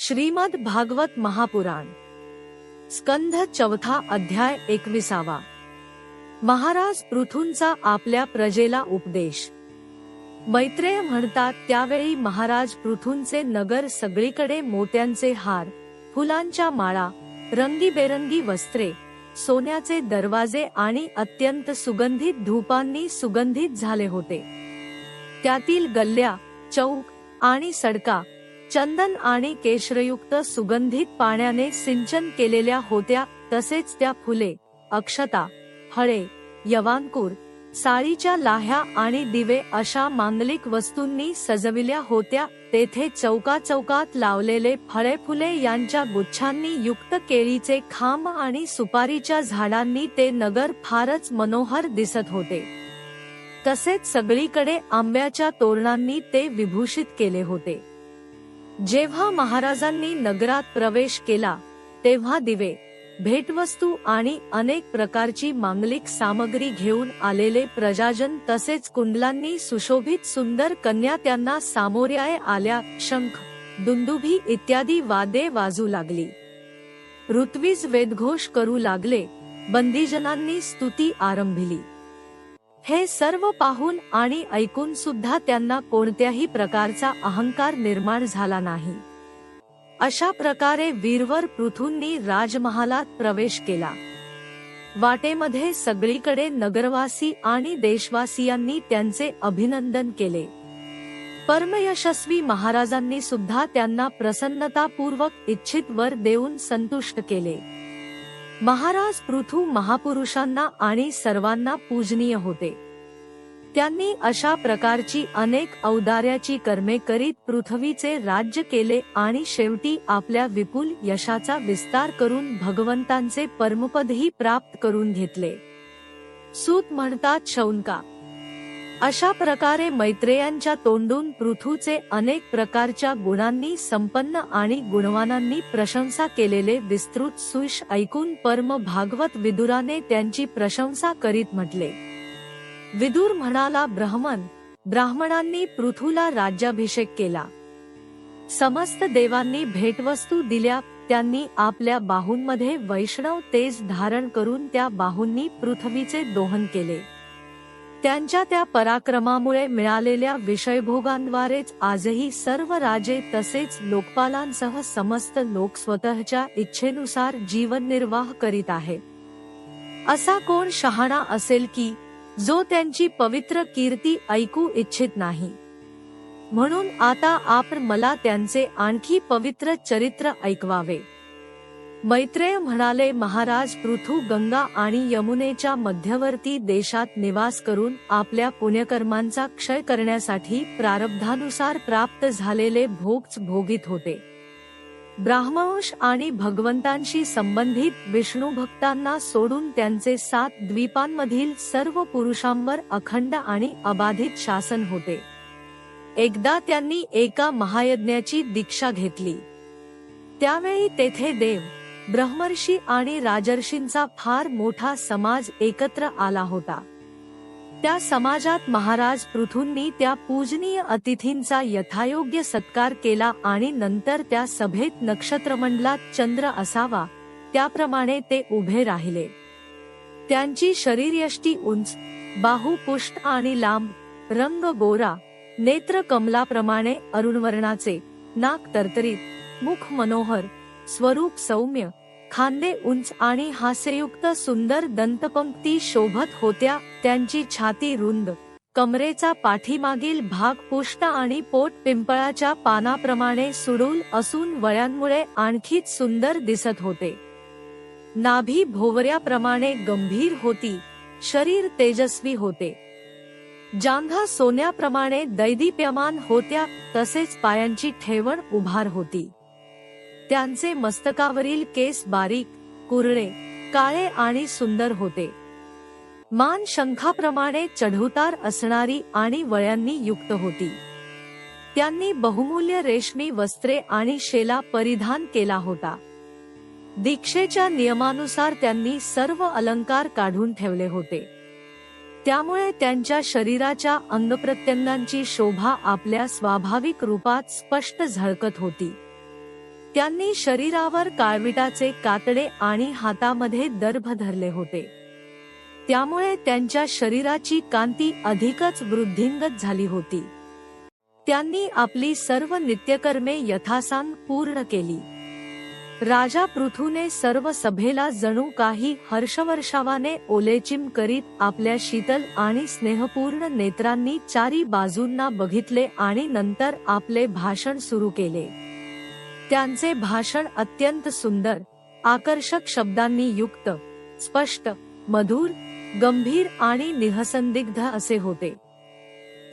श्रीमद भागवत महापुराण स्कंध चौथा अध्याय 21. महाराज पृथूंचा आपल्या प्रजेला उपदेश. मैत्रेय म्हणतात, त्यावेळी महाराज पृथूंचे नगर सगळीकडे मोत्यांचे हार, फुलांच्या माळा, रंगीबेरंगी वस्त्रे, सोन्याचे दरवाजे आणि अत्यंत सुगंधित धूपांनी सुगंधित झाले होते. त्यातील गल्ल्या, चौक आणि सडका चंदन आणि केशरयुक्त सुगंधित पाण्याने सिंचन केलेल्या होत्या. तसेच त्या फुले, अक्षता, फळे, यवांकूर, साळीच्या लाह्या आणि दिवे अशा मांगलिक वस्तूंनी सजविल्या होत्या. तेथे चौकात लावलेले फळे फुले यांच्या गुच्छांनी युक्त केळीचे खांब आणि सुपारीच्या झाडांनी ते नगर फारच मनोहर दिसत होते. तसेच सगळीकडे आंब्याच्या तोरणांनी ते विभूषित केले होते. जेव्हा महाराजांनी नगरात प्रवेश केला तेव्हा दिवे, भेटवस्तू आणि अनेक प्रकारची मांगलिक सामग्री घेऊन आलेले प्रजाजन तसेच कुंडलांनी सुशोभित सुंदर कन्या त्यांना सामोऱ्याय आल्या. शंख, दुंदुभी इत्यादी वाद्ये वाजू लागली. ऋत्विज वेदघोष करू लागले. बंदीजनांनी स्तुती आरंभिली. हे सर्व पाहून आणि ऐकून सुद्धा त्यांना कोणत्याही प्रकारचा अहंकार निर्माण झाला नाही. अशा प्रकारे वीरवर पृथूंनी राजमहालात प्रवेश केला. वाटेमध्ये सगळीकडे नगरवासी आणि देशवासियांनी त्यांचे अभिनंदन केले. परमयशस्वी महाराजांनी सुद्धा त्यांना प्रसन्नतापूर्वक इच्छित वर देऊन संतुष्ट केले. महाराज पृथू महापुरुषांना आणि सर्वांना पूजनीय होते. त्यांनी अशा प्रकारची अनेक औदार्याची कर्मे करीत पृथ्वीचे राज्य केले आणि शेवटी आपल्या विपुल यशाचा विस्तार करून भगवंतांचे परमपदही प्राप्त करून घेतले. सूत म्हणतात, शौनका, अशा प्रकारे मैत्रेयांच्या तोंडून पृथूचे अनेक प्रकारच्या गुणांनी संपन्न आणि गुणवानांनी प्रशंसा केलेले विस्तृत सुयश ऐकून परम भागवत विदुराने त्यांची प्रशंसा करीत म्हटले. विदुर म्हणाला, ब्राह्मणांनी पृथूला राज्याभिषेक केला. समस्त देवांनी भेटवस्तू दिल्या. त्यांनी आपल्या बाहूंमध्ये वैष्णव तेज धारण करून त्या बाहूंनी पृथ्वीचे दोहन केले. त्यांच्या त्या पराक्रमामुळे मिळालेल्या विषयभोगांद्वारेच आजही सर्व राजे तसेच लोकपालांसह समस्त लोक स्वतःच्या इच्छेनुसार जीवननिर्वाह करीत आहेत. असा कोण शहाणा असेल की जो त्यांची पवित्र कीर्ती ऐकू इच्छित नाही? म्हणून आता आपण मला त्यांचे आणखी पवित्र चरित्र ऐकवावे. मैत्रेय म्हणाले, महाराज पृथू गंगा आणि यमुनेच्या मध्यवर्ती देशात निवास करून आपल्या पुण्यकर्मांचा क्षय करण्यासाठी प्रारब्धानुसार प्राप्त झालेले भोग भोगीत होते. ब्राह्मवंश आणि भगवंतांशी संबंधित विष्णू भक्तांना सोडून त्यांचे 7 द्वीपांमधील सर्व पुरुषांवर अखंड आणि अबाधित शासन होते. एकदा त्यांनी एका महायज्ञाची दीक्षा घेतली. त्यावेळी तेथे देव, ब्रह्मर्षी आणि राजर्षींचा फार मोठा समाज एकत्र आला होता. त्या समाजात महाराज पृथूंनी त्या पूजनीय अतिथींचा यथायोग्य सत्कार केला आणि नंतर त्या सभेत नक्षत्रमंडलात चंद्र असावा त्याप्रमाणे ते उभे राहिले. त्यांची शरीरयष्टी उंच, बाहू पुष्ट आणि लांब, रंग गोरा, नेत्र कमलाप्रमाणे अरुणवर्णाचे, नाक तरतरीत, मुख मनोहर, स्वरूप सौम्य, खांदे उंच आणि हास्ययुक्त सुंदर दंतपंक्ती शोभत होत्या. त्यांची छाती रुंद, कमरेचा पाठीमागील भाग पुष्ट आणि पोट पिंपळाच्या पानाप्रमाणे सुडूल असून वळ्यांमुळे आणखीच सुंदर दिसत होते. नाभी भोवऱ्याप्रमाणे गंभीर होती. शरीर तेजस्वी होते. जांघा सोन्याप्रमाणे दैदिप्यमान होत्या. तसेच पायांची ठेवण उभार होती. त्यांचे मस्तकावरील केस बारीक, कुरळे, काळे आणि सुंदर होते. मान शंखाप्रमाणे चढउतार असणारी आणि वळ्यांनी युक्त होती. त्यांनी बहुमूल्य रेशमी वस्त्रे आणि शेला परिधान केला होता. दीक्षेच्या नियमानुसार त्यांनी सर्व अलंकार काढून ठेवले होते. त्यामुळे त्यांच्या शरीराच्या अंगप्रत्यंगांची शोभा आपल्या स्वाभाविक रूपात स्पष्ट झळकत होती. त्यांनी शरीरावर काळविटाचे कातडे आणि हातामध्ये दर्भ धरले होते, त्यामुळे त्यांच्या शरीराची कांती अधिकच वृद्धिंगत झाली होती. त्यांनी आपली सर्व नित्यकर्मे यथासांग पूर्ण केली. राजा पृथूने सर्व सभेला जणू काही हर्षवर्षावाने ओलेचिम करीत आपल्या शीतल आणि स्नेहपूर्ण नेत्रांनी चारी बाजूंना बघितले आणि नंतर आपले भाषण सुरू केले. त्यांचे भाषण अत्यंत सुंदर, आकर्षक शब्दांनी युक्त, स्पष्ट, मधुर, गंभीर आणि निःसंदिग्ध असे होते.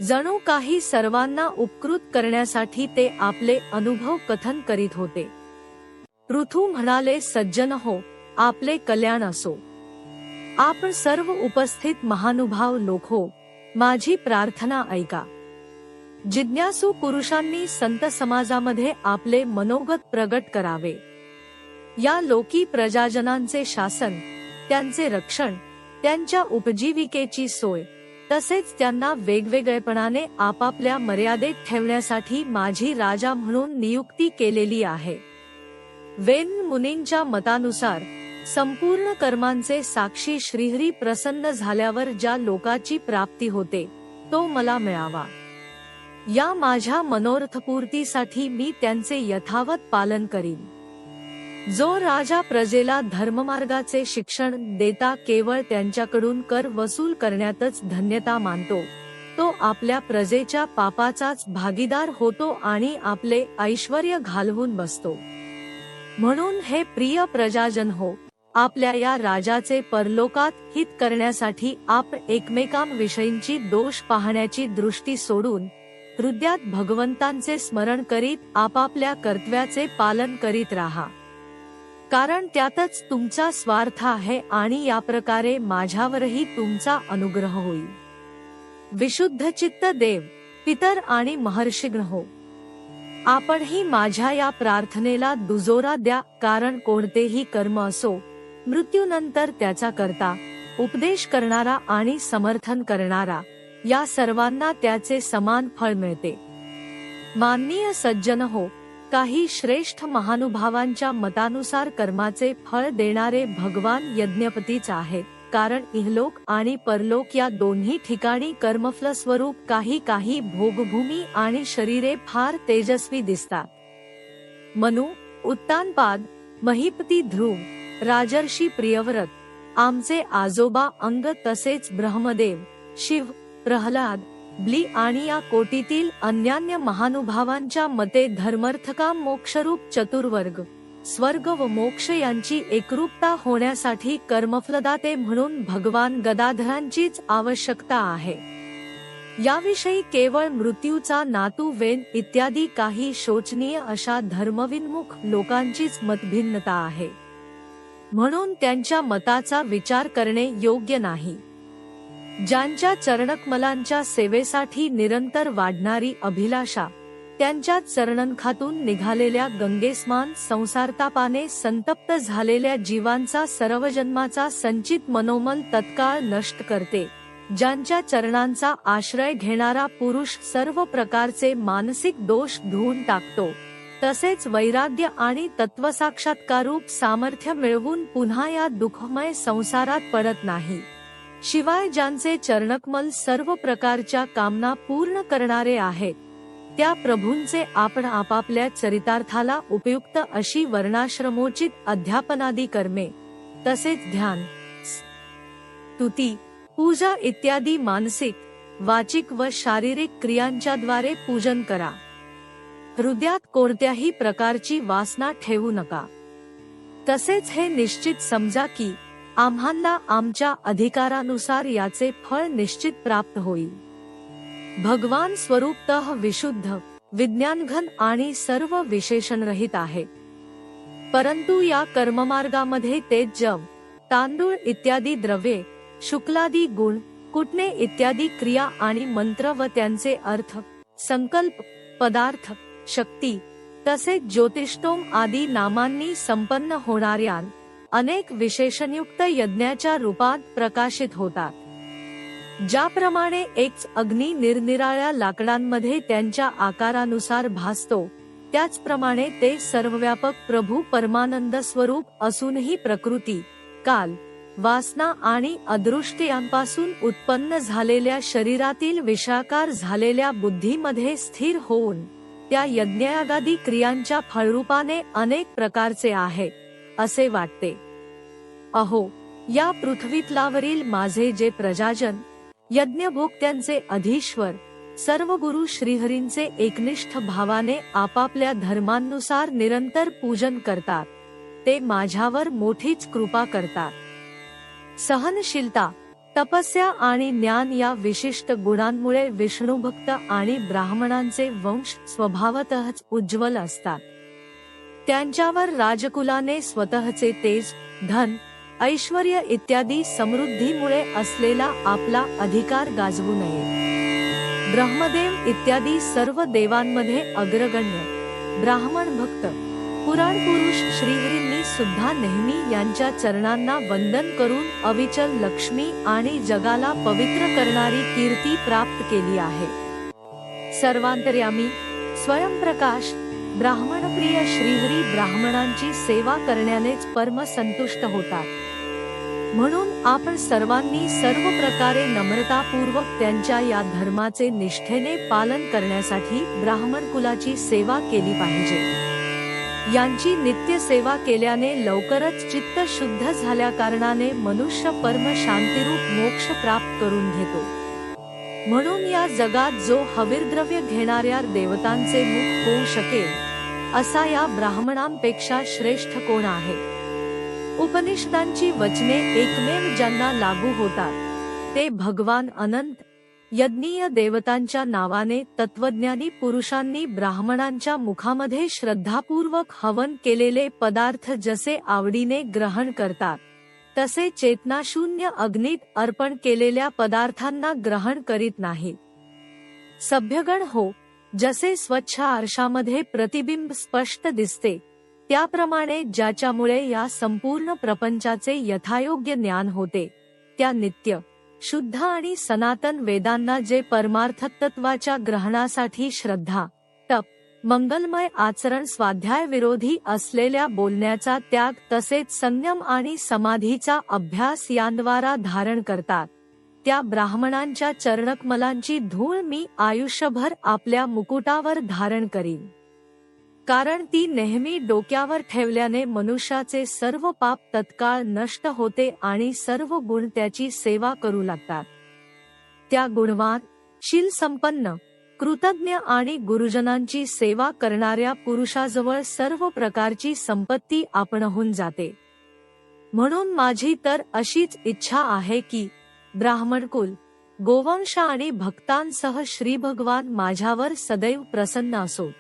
जणू काही सर्वांना उपकृत करण्यासाठी ते आपले अनुभव कथन करीत होते. पृथू म्हणाले, सज्जन हो, आपले कल्याण असो. आपण सर्व उपस्थित महानुभाव लोक हो, माझी प्रार्थना ऐका. जिज्ञासू पुरुषांनी संत समाजामध्ये आपले मनोगत प्रगट करावे. या लोकी प्रजाजनांचे शासन, त्यांचे रक्षण, त्यांच्या उपजीविकेची सोय, तसेच त्यांना वेगवेगळेपणाने आपापल्या मर्यादेत ठेवण्यासाठी माझी राजा म्हणून नियुक्ती केलेली आहे. वेन मुनींच्या मतानुसार संपूर्ण कर्मांचे साक्षी श्रीहरी प्रसन्न झाल्यावर ज्या लोकाची प्राप्ती होते, तो मला मिळावा. या माझ्या मनोरथपूर्तीसाठी मी त्यांचे यथावत पालन करीन. जो राजा प्रजेला धर्ममार्गाचे शिक्षण देता केवळ त्यांच्याकडून कर वसूल करण्यातच धन्यता मानतो, तो आपल्या प्रजेच्या पापाचाच भागीदार होतो आणि आपले ऐश्वर्य घालवून बसतो. म्हणून हे प्रिय प्रजाजन हो, आपल्या या राजाचे परलोकात हित करण्यासाठी आपण एकमेकांविषयींची दोष पाहण्याची दृष्टी सोडून हृदयात भगवंतांचे स्मरण करीत आपापल्या कर्तव्याचे पालन करीत राहा. कारण त्यातच तुमचा स्वार्थ आहे आणि या प्रकारे माझ्यावरही तुमचा अनुग्रह होईल. विशुद्ध चित्त देव, पितर आणि महर्षीगण हो, आपणही माझ्या या प्रार्थनेला दुजोरा द्या. कारण कोणतेही कर्म असो, मृत्यूनंतर त्याचा करता, उपदेश करणारा आणि समर्थन करणारा, या सर्वांना त्याचे समान फळ मिळते. माननीय सज्जन हो, काही श्रेष्ठ महानुभावांच्या मतानुसार कर्माचे फळ देणारे भगवान यज्ञपतीच आहेत. कारण इहलोक आणि परलोक या दोन्ही ठिकाणी कर्मफल स्वरूप काही भोगभूमी आणि शरीरे फार तेजस्वी दिसतात. मनु, उत्तानपाद, महीपती ध्रुव, राजर्षी प्रियव्रत, आमचे आजोबा अंग, तसेच ब्रह्मदेव, शिव, प्रल्हाद, ब्ली आणि या कोटीतील अन्यान्य महानुभावांच्या मते धर्मर्थकाम मोक्षरूप चतुर्वर्ग, स्वर्ग व मोक्ष यांची एकरूपता होण्यासाठी कर्मफलदाते म्हणून भगवान गदाधरांचीच आवश्यकता आहे. याविषयी केवळ मृत्यूचा नातू वेन इत्यादी काही शोचनीय अशा धर्मविन्मुख लोकांचीच मतभिन्नता आहे. म्हणून त्यांच्या मताचा विचार करणे योग्य नाही. ज्यांच्या चरणकमलांच्या सेवेसाठी निरंतर वाढणारी अभिलाषा, त्यांच्या चरणनखातून निघालेल्या गंगेसमान संसारतापाने संतप्त झालेल्या जीवांचा सर्वजन्माचा संचित मनोमल तत्काळ नष्ट करते, ज्यांच्या चरणांचा आश्रय घेणारा पुरुष सर्व प्रकारचे मानसिक दोष धुवून टाकतो, तसेच वैराग्य आणि तत्वसाक्षात्कारूप सामर्थ्य मिळवून पुन्हा या दुःखमय संसारात पडत नाही. शिवाय ज्यांचे चरणकमल सर्व प्रकारच्या कामना पूर्ण करणारे आहेत, त्या प्रभूंचे आपण आपापल्या चरितार्थाला उपयुक्त अशी वर्णाश्रमोचित अध्यापनादी कर्मे, तसेच ध्यान, स्तुती, पूजा इत्यादी मानसिक, वाचिक व शारीरिक क्रियांच्याद्वारे पूजन करा. हृदयात कोणत्याही प्रकारची वासना ठेवू नका. तसेच हे निश्चित समजा की आम्हाला आमच्या अधिकारानुसार याचे फळ निश्चित प्राप्त होईल. भगवान स्वरूपतः विशुद्ध, विज्ञानघन आणि सर्व विशेषणरहित आहे. परंतु या कर्ममार्गामध्ये ते जव, तांदूळ इत्यादी द्रव्ये, शुक्लादी गुण, कुटणे इत्यादी क्रिया आणि मंत्र व त्यांचे अर्थ, संकल्प, पदार्थ, शक्ती, तसेच ज्योतिष्टोम आदी नामांनी संपन्न होणाऱ्या अनेक विशेषणयुक्त यज्ञाच्या रूपात प्रकाशित होतात. ज्याप्रमाणे एक अग्नी निरनिराळ्या लाकडांमध्ये त्यांच्या आकारानुसार भासतो, त्याचप्रमाणे ते सर्वव्यापक प्रभू परमानंद स्वरूप असूनही प्रकृती, काल, वासना आणि अदृष्ट यांपासून उत्पन्न झालेल्या शरीरातील विषाकार झालेल्या बुद्धीमध्ये स्थिर होऊन त्या यज्ञयागादी क्रियांच्या फळरूपाने अनेक प्रकारचे आहे असे वाटते. अहो, या पृथ्वीतलावरील माझे जे प्रजाजन, यज्ञभोक्त्यांचे अधीश्वर, सर्व गुरु श्रीहरींचे एकनिष्ठ भावाने आपापल्या धर्मानुसार निरंतर पूजन करतात, ते माझ्यावर मोठीच कृपा करतात. सहनशीलता, तपस्या आणि ज्ञान या विशिष्ट गुणांमुळे विष्णुभक्त आणि ब्राह्मणांचे वंश स्वभावतःच उज्ज्वल असतात. त्यांच्यावर राजकुलाने स्वतःचे तेज, धन, ऐश्वर्य इत्यादी समृद्धीमुळे असलेला आपला अधिकार गाजवू नये. ब्रह्मदेव इत्यादी सर्व देवांमध्ये अग्रगण्य ब्राह्मण भक्त पुराण पुरुष श्रीहरींनी सुद्धा नेहमी यांच्या चरणांना वंदन करून अविचल लक्ष्मी आणि जगाला पवित्र करणारी कीर्ती प्राप्त केली आहे. सर्वांतर्यामी, स्वयंप्रकाश, ब्राह्मणप्रिय श्रीहरी ब्राह्मणांची सेवा करण्यानेच परम संतुष्ट होतात. म्हणून आपण सर्वांनी सर्व प्रकारे नम्रतापूर्वक त्यांच्या या धर्माचे निष्ठेने पालन करण्यासाठी ब्राह्मण कुलाची सेवा केली पाहिजे. यांची नित्य सेवा केल्याने लवकरच चित्त शुद्ध झाल्या कारणाने मनुष्य परम शांतिरूप मोक्ष प्राप्त करून घेतो. म्हणून या जगात जो हविर्द्रव्य घेणाऱ्या देवतांचे मुख होऊ शकेल, असा या ब्राह्मणांपेक्षा श्रेष्ठ कोण आहे? उपनिषदांची वचने एकमेव ज्यांना लागू होतात ते भगवान अनंत, यज्ञीय देवतांच्या नावाने तत्वज्ञानी पुरुषांनी ब्राह्मणांच्या मुखामध्ये श्रद्धापूर्वक हवन केलेले पदार्थ जसे आवडीने ग्रहण करतात, तसे चेतनाशून्य अग्नीत अर्पण केलेल्या पदार्थांना ग्रहण करीत नाहीत. सभ्यगण हो, जसे स्वच्छ आरशामध्ये प्रतिबिंब स्पष्ट दिसते, त्याप्रमाणे ज्याच्यामुळे या संपूर्ण प्रपंचाचे यथायोग्य ज्ञान होते, त्या नित्य, शुद्ध आणि सनातन वेदांना जे परमार्थ तत्वाच्या ग्रहणासाठी श्रद्धा, तप, मंगलमय आचरण, स्वाध्याय विरोधी असलेल्या बोलण्याचा त्याग तसेच संयम आणि समाधीचा अभ्यास यांद्वारा धारण करतात, त्या ब्राह्मणांच्या चरणकमलांची धूळ मी आयुष्यभर आपल्या मुकुटावर धारण करीन. कारण ती नेहमी डोक्यावर ठेवल्याने मनुष्याचे सर्व पाप तत्काळ नष्ट होते आणि सर्व गुण त्याची सेवा करू लागतात. त्या गुणवान, शील संपन्न, कृतज्ञ आणि गुरुजनांची सेवा करणाऱ्या पुरुषाजवळ सर्व प्रकारची संपत्ती आपणहून जाते. म्हणून माझी तर अशीच इच्छा आहे की ब्राह्मणकुल, गोवंश आणि भक्तांसह श्री भगवान माझ्यावर सदैव प्रसन्न असोत.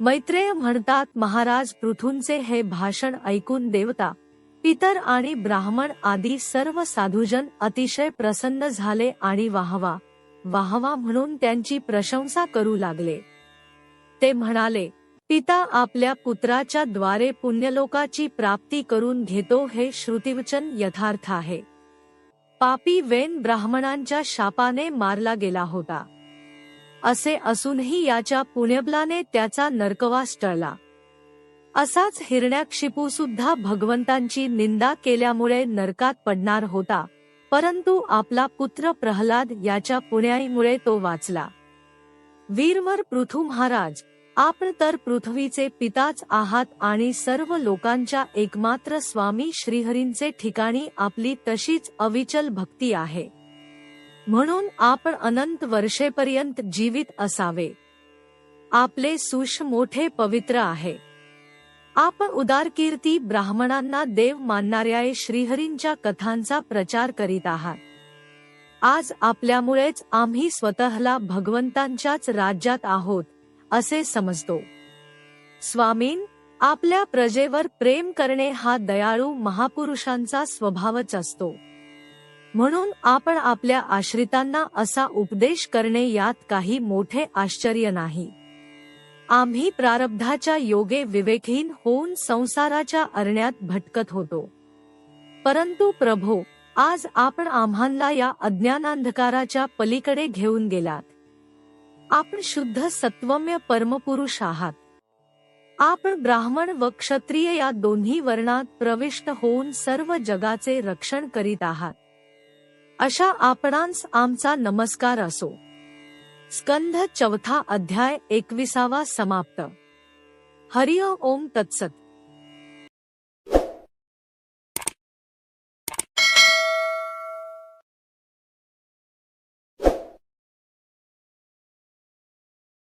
मैत्रेय म्हणतात, महाराज पृथूंचे हे भाषण ऐकून देवता, पितर आणि ब्राह्मण आदी सर्व साधुजन अतिशय प्रसन्न झाले आणि वाहवा वाहवा म्हणून त्यांची प्रशंसा करू लागले. ते म्हणाले, पिता आपल्या पुत्राच्या द्वारे पुण्यलोकाची प्राप्ती करून घेतो हे श्रुतिवचन यथार्थ आहे. पापी वेन ब्राह्मणांच्या शापाने मारला गेला होता. असे असूनही याच्या पुण्यबलाने त्याचा नरकवास टळला. असाच हिरण्याक्षिपू सुद्धा भगवंतांची निंदा केल्यामुळे नरकात पडणार होता, परंतु आपला पुत्र प्रल्हाद याच्या पुण्याईमुळे तो वाचला. वीरवर पृथू महाराज, आपण तर पृथ्वीचे पिताच आहात आणि सर्व लोकांच्या एकमात्र स्वामी श्रीहरींचे ठिकाणी आपली तशीच अविचल भक्ती आहे. म्हणून आपण अनंत वर्षेपर्यंत जीवित असावे. आपले सुश मोठे पवित्र आहे. आपण उदार कीर्ती ब्राह्मणांना देव मानणाऱ्या श्रीहरींच्या कथांचा प्रचार करीत आहात. आज आपल्यामुळेच आम्ही स्वतःला भगवंतांच्याच राज्यात आहोत असे समजतो. स्वामीन, आपल्या प्रजेवर प्रेम करणे हा दयाळू महापुरुषांचा स्वभावच असतो. म्हणून आपण आपल्या आश्रितांना असा उपदेश करणे यात काही मोठे आश्चर्य नाही. आम्ही प्रारब्धाच्या योगे विवेकहीन होऊन संसाराच्या अरण्यात भटकत होतो. परंतु प्रभो, आज आपण आम्हाला या अज्ञानांधकाराच्या पलीकडे घेऊन गेलात. आपण शुद्ध सत्वम्य परमपुरुष आहात. आपण ब्राह्मण व क्षत्रिय या दोन्ही वर्णात प्रविष्ट होऊन सर्व जगाचे रक्षण करीत आहात. अशा आपणांस आमचा नमस्कार असो. स्कंध चौथा अध्याय 21 समाप्त. हरि ओम तत्सत.